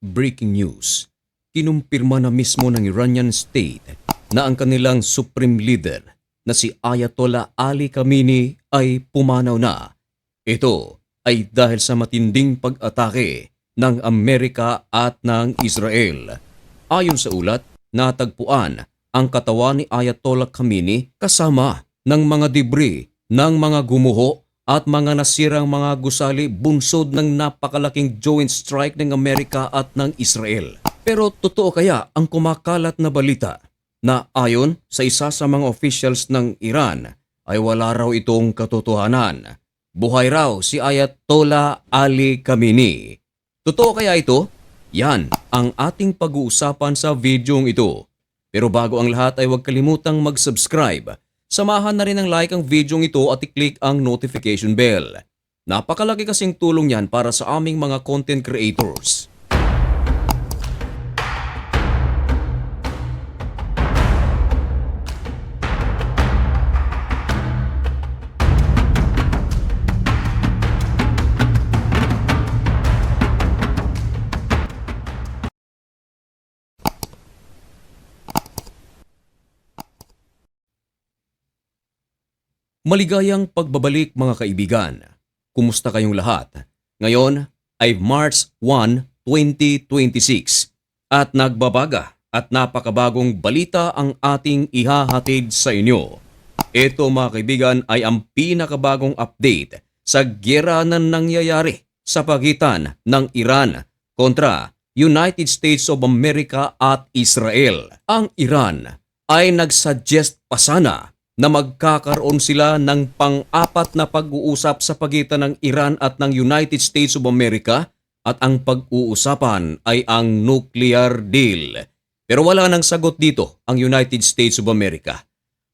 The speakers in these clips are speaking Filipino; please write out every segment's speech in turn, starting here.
Breaking news, kinumpirma na mismo ng Iranian state na ang kanilang supreme leader na si Ayatollah Ali Khamenei ay pumanaw na. Ito ay dahil sa matinding pag-atake ng Amerika at ng Israel. Ayon sa ulat, natagpuan ang katawan ni Ayatollah Khamenei kasama ng mga debris ng mga gumuho at mga nasirang mga gusali bunsod ng napakalaking joint strike ng Amerika at ng Israel. Pero totoo kaya ang kumakalat na balita na ayon sa isa sa mga officials ng Iran ay wala raw itong katotohanan? Buhay raw si Ayatollah Ali Khamenei. Totoo kaya ito? Yan ang ating pag-uusapan sa videong ito. Pero bago ang lahat ay huwag kalimutang mag-subscribe. Samahan na rin ng like ang videong ito at i-click ang notification bell. Napakalaki kasing tulong yan para sa aming mga content creators. Maligayang pagbabalik mga kaibigan. Kumusta kayong lahat? Ngayon ay March 1, 2026 at nagbabaga at napakabagong balita ang ating ihahatid sa inyo. Ito mga kaibigan ay ang pinakabagong update sa gyera na nangyayari sa pagitan ng Iran kontra United States of America at Israel. Ang Iran ay nagsuggest pa sana na magkakaroon sila ng pang-apat na pag-uusap sa pagitan ng Iran at ng United States of America at ang pag-uusapan ay ang nuclear deal. Pero wala nang sagot dito ang United States of America.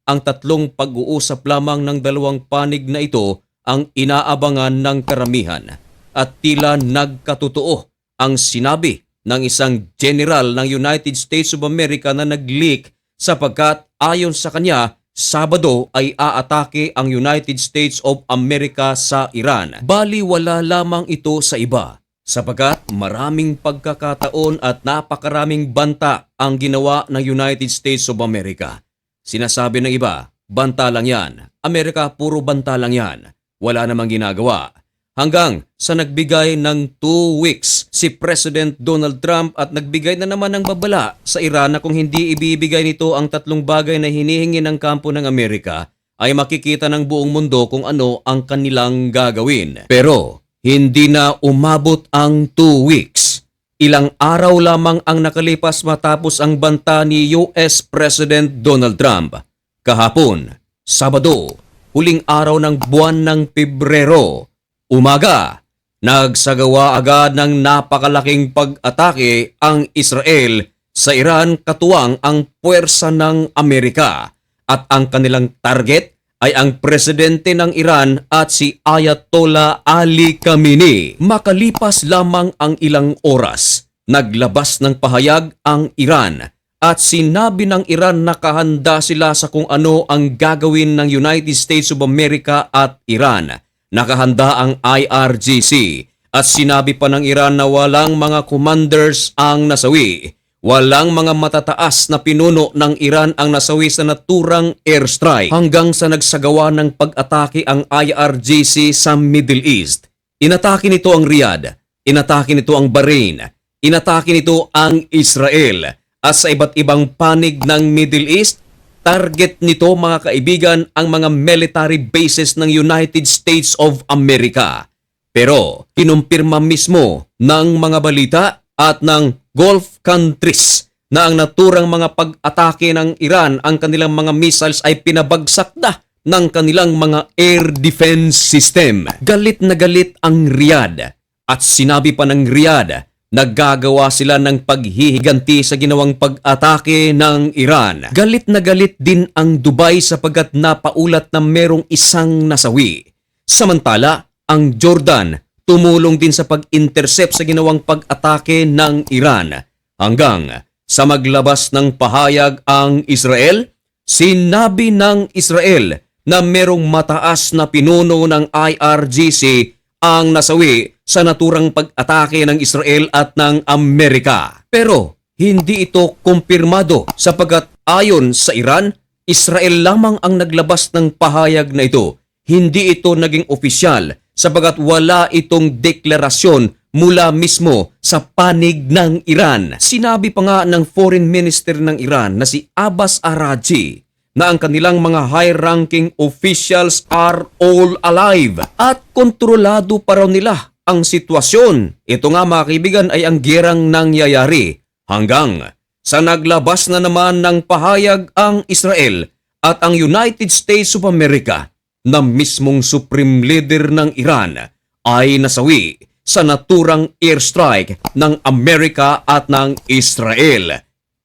Ang tatlong pag-uusap lamang ng dalawang panig na ito ang inaabangan ng karamihan at tila nagkatotoo ang sinabi ng isang general ng United States of America na nag-leak sapagkat ayon sa kanya, Sabado ay aatake ang United States of America sa Iran. Bali wala lamang ito sa iba sapagkat maraming pagkakataon at napakaraming banta ang ginawa ng United States of America. Sinasabi ng iba, banta lang yan. Amerika puro banta lang yan. Wala namang ginagawa. Hanggang sa nagbigay ng 2 weeks si President Donald Trump at nagbigay na naman ng babala sa Iran na kung hindi ibibigay nito ang tatlong bagay na hinihingi ng kampo ng Amerika ay makikita ng buong mundo kung ano ang kanilang gagawin. Pero hindi na umabot ang 2 weeks. Ilang araw lamang ang nakalipas matapos ang banta ni US President Donald Trump. Kahapon, Sabado, huling araw ng buwan ng Pebrero, umaga, nagsagawa agad ng napakalaking pag-atake ang Israel sa Iran katuwang ang puwersa ng Amerika at ang kanilang target ay ang presidente ng Iran at si Ayatollah Ali Khamenei. Makalipas lamang ang ilang oras, naglabas ng pahayag ang Iran at sinabi ng Iran na kahanda sila sa kung ano ang gagawin ng United States of America at Iran. Nakahanda ang IRGC at sinabi pa ng Iran na walang mga commanders ang nasawi. Walang mga matataas na pinuno ng Iran ang nasawi sa naturang airstrike hanggang sa nagsagawa ng pag-atake ang IRGC sa Middle East. Inatake nito ang Riyadh, inatake nito ang Bahrain, inatake nito ang Israel at sa iba't ibang panig ng Middle East. Target nito mga kaibigan ang mga military bases ng United States of America. Pero kinumpirma mismo ng mga balita at ng Gulf countries na ang naturang mga pag-atake ng Iran, ang kanilang mga missiles ay pinabagsak na ng kanilang mga air defense system. Galit na galit ang Riyadh at sinabi pa ng Riyadh naggagawa sila ng paghihiganti sa ginawang pag-atake ng Iran. Galit na galit din ang Dubai sapagkat napaulat na merong isang nasawi. Samantala, ang Jordan tumulong din sa pag-intercept sa ginawang pag-atake ng Iran. Hanggang sa maglabas ng pahayag ang Israel, sinabi ng Israel na merong mataas na pinuno ng IRGC ang nasawi sa naturang pag-atake ng Israel at ng Amerika. Pero hindi ito kumpirmado sapagkat ayon sa Iran, Israel lamang ang naglabas ng pahayag na ito. Hindi ito naging opisyal sapagkat wala itong deklarasyon mula mismo sa panig ng Iran. Sinabi pa nga ng Foreign Minister ng Iran na si Abbas Araghchi na ang kanilang mga high-ranking officials are all alive at kontrolado pa raw nila ang sitwasyon. Ito nga mga kaibigan ay ang gerang nangyayari hanggang sa naglabas na naman ng pahayag ang Israel at ang United States of America na mismong supreme leader ng Iran ay nasawi sa naturang airstrike ng Amerika at ng Israel.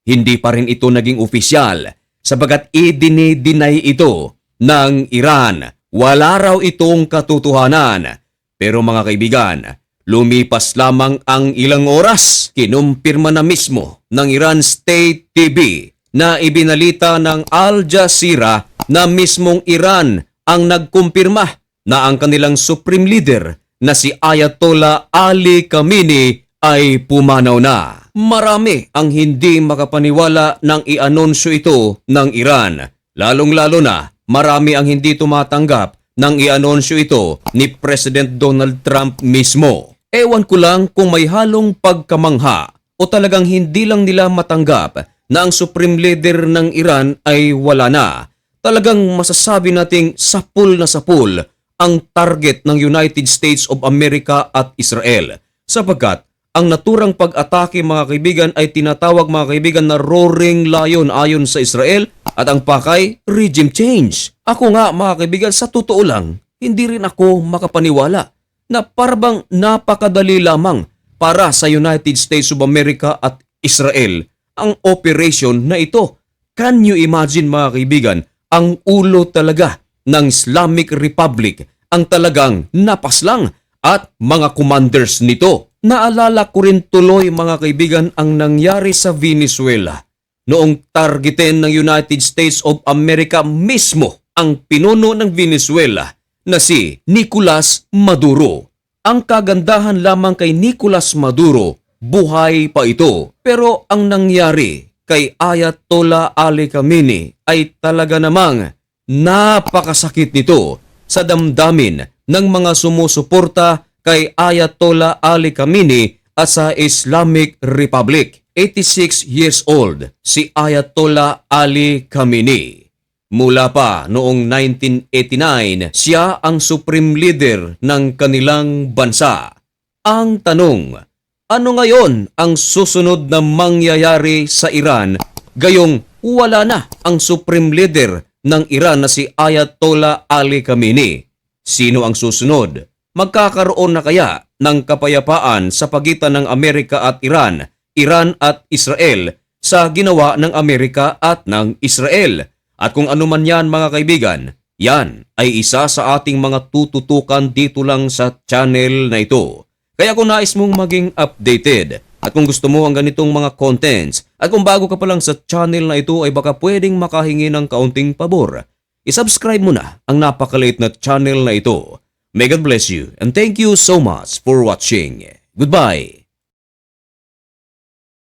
Hindi pa rin ito naging opisyal sabagat i-deny ito ng Iran. Wala raw itong katotohanan. Pero mga kaibigan, lumipas lamang ang ilang oras, kinumpirma na mismo ng Iran State TV na ibinalita ng Al Jazeera na mismong Iran ang nagkumpirma na ang kanilang supreme leader na si Ayatollah Ali Khamenei ay pumanaw na. Marami ang hindi makapaniwala nang i-anunsyo ito ng Iran. Lalong-lalo na marami ang hindi tumatanggap nang i-anunsyo ito ni President Donald Trump mismo. Ewan ko lang kung may halong pagkamangha o talagang hindi lang nila matanggap na ang supreme leader ng Iran ay wala na. Talagang masasabi nating sapul na sapul ang target ng United States of America at Israel sapagkat ang naturang pag-atake mga kaibigan ay tinatawag mga kaibigan na roaring lion ayon sa Israel at ang pakay regime change. Ako nga mga kaibigan sa totoo lang hindi rin ako makapaniwala na parang napakadali lamang para sa United States of America at Israel ang operation na ito. Can you imagine mga kaibigan ang ulo talaga ng Islamic Republic ang talagang napaslang at mga commanders nito. Naalala ko rin tuloy mga kaibigan ang nangyari sa Venezuela. Noong targetin ng United States of America mismo ang pinuno ng Venezuela na si Nicolas Maduro. Ang kagandahan lamang kay Nicolas Maduro, buhay pa ito. Pero ang nangyari kay Ayatollah Ali Khamenei ay talaga namang napakasakit nito sa damdamin ng mga sumusuporta kay Ayatollah Ali Khamenei at sa Islamic Republic. 86 years old si Ayatollah Ali Khamenei. Mula pa noong 1989, siya ang supreme leader ng kanilang bansa. Ang tanong, ano ngayon ang susunod na mangyayari sa Iran gayong wala na ang supreme leader ng Iran na si Ayatollah Ali Khamenei? Sino ang susunod? Magkakaroon na kaya ng kapayapaan sa pagitan ng Amerika at Iran, Iran at Israel sa ginawa ng Amerika at ng Israel? At kung ano man yan mga kaibigan, yan ay isa sa ating mga tututukan dito lang sa channel na ito. Kaya kung nais mong maging updated at kung gusto mo ang ganitong mga contents at kung bago ka pa lang sa channel na ito ay baka pwedeng makahingi ng kaunting pabor, isubscribe mo na ang napakaliit na channel na ito. May God bless you and thank you so much for watching. Goodbye!